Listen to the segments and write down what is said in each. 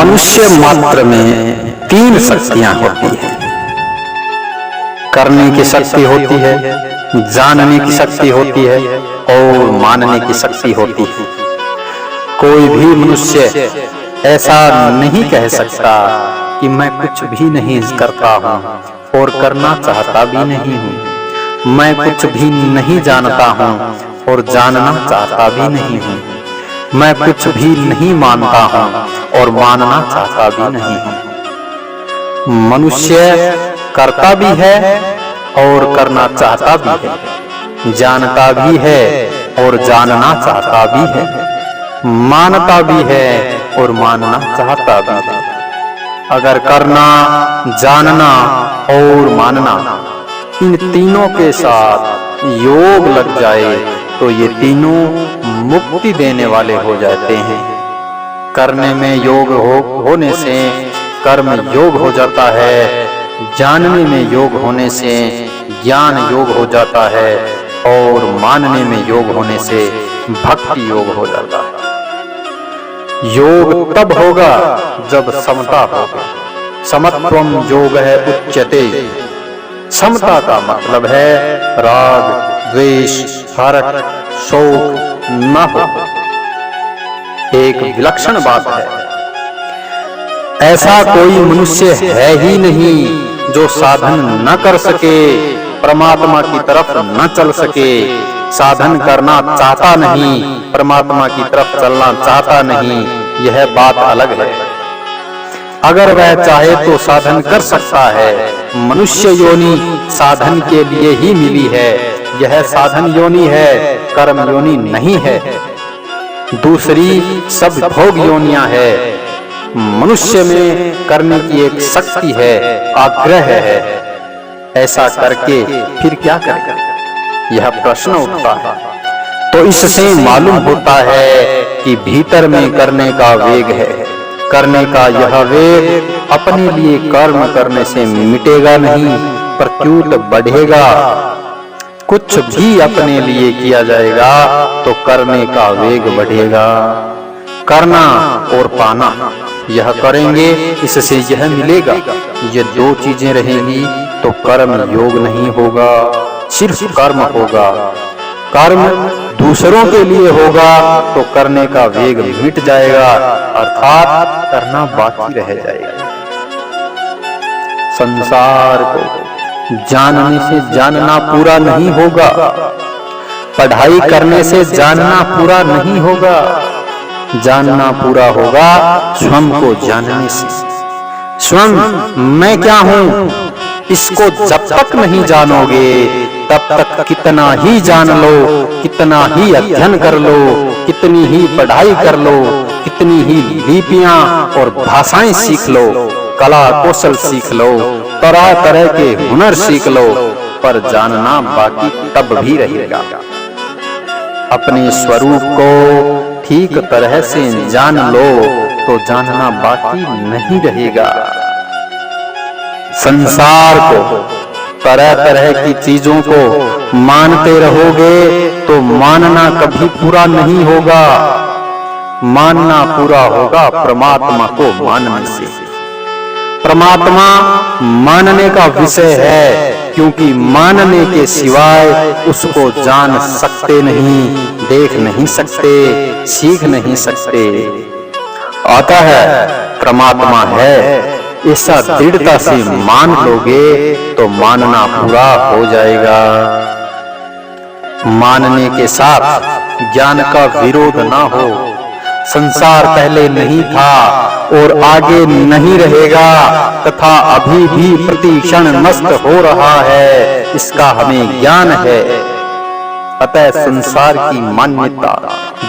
मनुष्य मात्र में तीन शक्तियां होती हैं। करने की शक्ति होती है, जानने की शक्ति होती है और मानने की शक्ति होती है। कोई भी मनुष्य ऐसा नहीं कह सकता कि मैं कुछ भी नहीं करता हूं और करना चाहता भी नहीं हूं। मैं कुछ भी नहीं जानता हूं और जानना चाहता भी नहीं हूं। मैं कुछ भी नहीं मानता हूं और मानना चाहता भी नहीं हूं। मनुष्य करता भी है और करना चाहता भी है, जानता भी है और जानना चाहता भी है, मानता भी है और मानना चाहता भी है। अगर करना, जानना और मानना इन तीनों के साथ योग लग जाए तो ये तीनों मुक्ति देने वाले हो जाते हैं। करने में योग होने से कर्म योग हो जाता है, जानने में योग होने से ज्ञान योग हो जाता है और मानने में योग होने से भक्ति योग हो जाता है। योग तब होगा जब समता होगा। समत्वम योग है उच्यते। समता का मतलब है राग, द्वेष, हर्ष, शोक न हो। एक विलक्षण बात है, ऐसा कोई मनुष्य है ही नहीं जो साधन न कर सके, परमात्मा की तरफ न चल सके। साधन करना चाहता नहीं, परमात्मा की तरफ चलना चाहता नहीं, यह बात अलग है। अगर वह चाहे तो साधन कर सकता है। मनुष्य योनि साधन के लिए ही मिली है। यह साधन योनि है, कर्म योनि नहीं है। दूसरी सब भोग योनियां है। मनुष्य में करने की एक शक्ति है, आग्रह है। ऐसा करके फिर क्या करें, यह प्रश्न उठता है। तो इससे मालूम होता है कि भीतर में करने का वेग है। करने का यह वेग अपने लिए कर्म करने से मिटेगा नहीं, प्रत्युत बढ़ेगा। कुछ भी अपने लिए किया जाएगा तो करने का वेग बढ़ेगा। करना और पाना, यह करेंगे इससे यह मिलेगा, ये दो चीजें रहेंगी तो कर्म योग नहीं होगा, सिर्फ कर्म होगा। कर्म दूसरों के लिए होगा तो करने का वेग मिट जाएगा, अर्थात करना बाकी रह जाएगा। संसार को जानने से जानना पूरा नहीं होगा, पढ़ाई करने से जानना पूरा नहीं होगा। जानना पूरा होगा स्वयं को जानने से। स्वयं मैं क्या हूं, इसको जब तक नहीं जानोगे तब तक कितना ही जान लो, कितना ही अध्ययन कर लो, कितनी ही पढ़ाई कर लो, कितनी ही लिपियां और भाषाएं सीख लो, कला कौशल सीख लो, तरह तरह के हुनर सीख लो, पर जानना बाकी तब भी रहेगा। अपने स्वरूप को ठीक तरह से जान लो तो जानना बाकी नहीं रहेगा। संसार को, तरह तरह की चीजों को मानते रहोगे तो मानना कभी पूरा नहीं होगा। मानना पूरा होगा परमात्मा को मानने से। परमात्मा मानने का विषय है, क्योंकि मानने के सिवाय उसको जान सकते नहीं, देख नहीं सकते, सीख नहीं सकते। आता है परमात्मा है, ऐसा दृढ़ता से मान लोगे तो मानना पूरा हो जाएगा। मानने के साथ ज्ञान का विरोध ना हो। संसार पहले नहीं था और आगे नहीं रहेगा, तथा अभी भी प्रति क्षण नष्ट हो रहा है, इसका हमें ज्ञान है। अतः संसार की मान्यता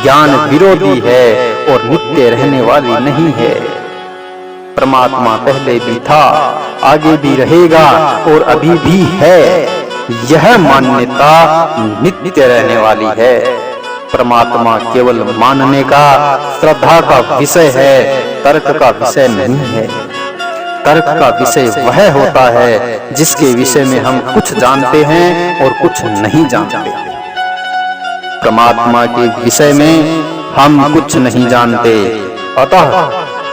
ज्ञान विरोधी है और नित्य रहने वाली नहीं है। परमात्मा पहले भी था, आगे भी रहेगा और अभी भी है। यह मान्यता नित्य रहने वाली है। परमात्मा केवल मानने का, श्रद्धा का विषय है, तर्क का विषय नहीं है। तर्क का विषय वह होता है जिसके विषय में हम कुछ जानते हैं और कुछ नहीं जानते। परमात्मा के विषय में हम कुछ नहीं जानते, अतः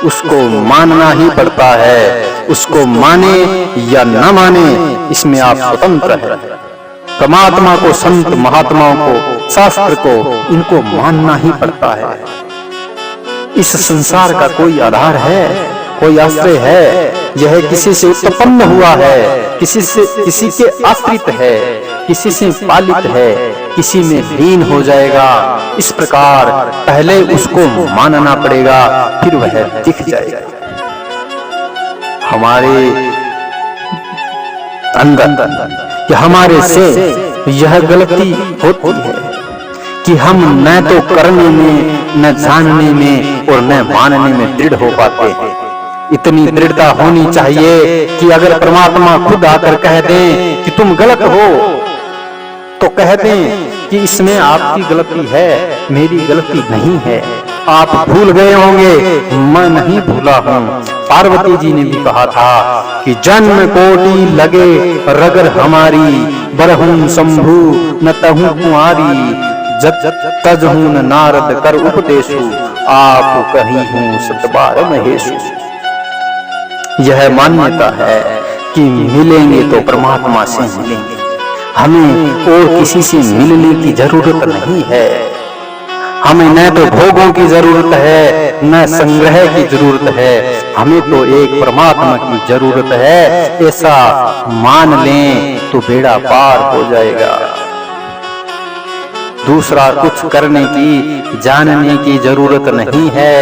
उसको मानना ही पड़ता है। उसको माने या न माने, इसमें आप स्वतंत्र हैं। परमात्मा को, संत महात्माओं को, शास्त्र को, इनको मानना ही पड़ता है। इस संसार का कोई आधार है, कोई आश्रय है? यह किसी से उत्पन्न हुआ है, किसी के आश्रित है, किसी से पालित है, किसी में लीन हो जाएगा। इस प्रकार पहले उसको मानना पड़ेगा, फिर वह दिख जाएगा। हमारे अंदर या हमारे से यह गलती होती है कि हम न तो करने में, न जानने में और न मानने में दृढ़ हो पाते हैं। इतनी दृढ़ता होनी चाहिए कि अगर परमात्मा खुद आकर कह दें कि तुम गलत हो, तो कह दें कि इसमें आपकी गलती है, मेरी गलती नहीं है। आप भूल गए होंगे, मैं नहीं भूला हूँ। पार्वती जी ने भी कहा था कि जन्म कोटि लगे रगर हमारी, बरहुं शंभु न तहु कुंवारी, तजहु न नारद कर उपदेशु, आप कहीं हूँ सतबार महेशु। यह मान्यता है कि मिलेंगे तो परमात्मा से मिलेंगे, हमें और किसी से मिलने की जरूरत नहीं है। हमें न तो भोगों की जरूरत है, न संग्रह की जरूरत है, हमें तो एक परमात्मा की जरूरत है। ऐसा मान लें तो बेड़ा पार हो जाएगा। दूसरा कुछ करने की, जानने की जरूरत नहीं है।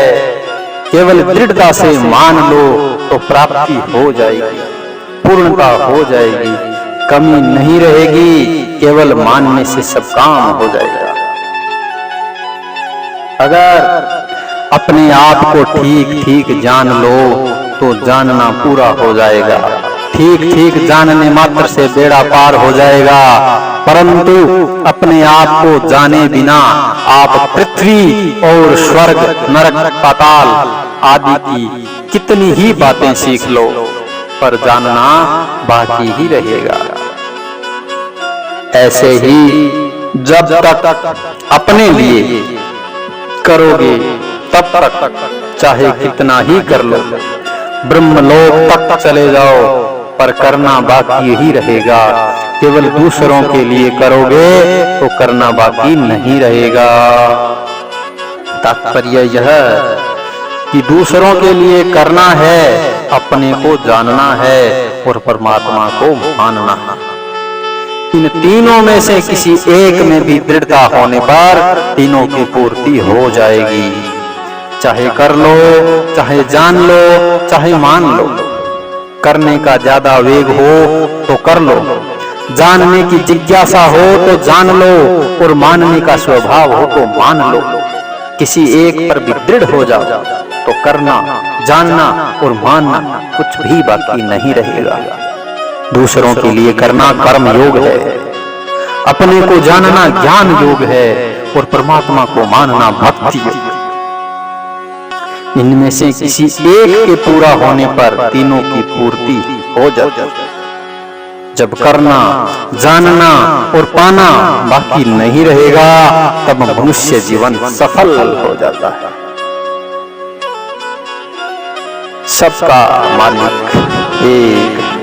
केवल दृढ़ता से मान लो तो प्राप्ति हो जाएगी, पूर्णता हो जाएगी, कमी नहीं रहेगी। केवल मानने से सब काम हो जाएगा। अगर अपने आप को ठीक ठीक जान लो तो जानना पूरा हो जाएगा। ठीक ठीक जानने मात्र से बेड़ा पार हो जाएगा। परंतु अपने आप को जाने बिना आप पृथ्वी और स्वर्ग, नरक, पाताल आदि की कितनी ही बातें सीख लो, पर जानना बाकी ही रहेगा। ऐसे ही जब तक अपने लिए करोगे, तब तक चाहे कितना ही कर लो, ब्रह्मलोक तक चले जाओ, पर करना बाकी ही रहेगा। केवल दूसरों के लिए करोगे तो करना बाकी नहीं रहेगा। तात्पर्य यह कि दूसरों के लिए करना है, अपने को जानना है और परमात्मा को मानना है। इन तीनों में से किसी एक में भी दृढ़ता होने पर तीनों की पूर्ति हो जाएगी। चाहे कर लो, चाहे जान लो, चाहे मान लो। करने का ज्यादा वेग हो तो कर लो, जानने की जिज्ञासा हो तो जान लो, और मानने का स्वभाव हो तो मान लो। किसी एक पर भी दृढ़ हो जाओ तो करना, जानना और मानना कुछ भी बाकी नहीं रहेगा। दूसरों के लिए करना कर्म योग है, अपने को जानना ज्ञान योग है, और परमात्मा को मानना भक्ति योग। इनमें से किसी एक के पूरा होने पर तीनों की पूर्ति हो जाती है। जब करना, जानना और पाना बाकी नहीं रहेगा, तब मनुष्य जीवन सफल हो जाता है। सबका मालिक एक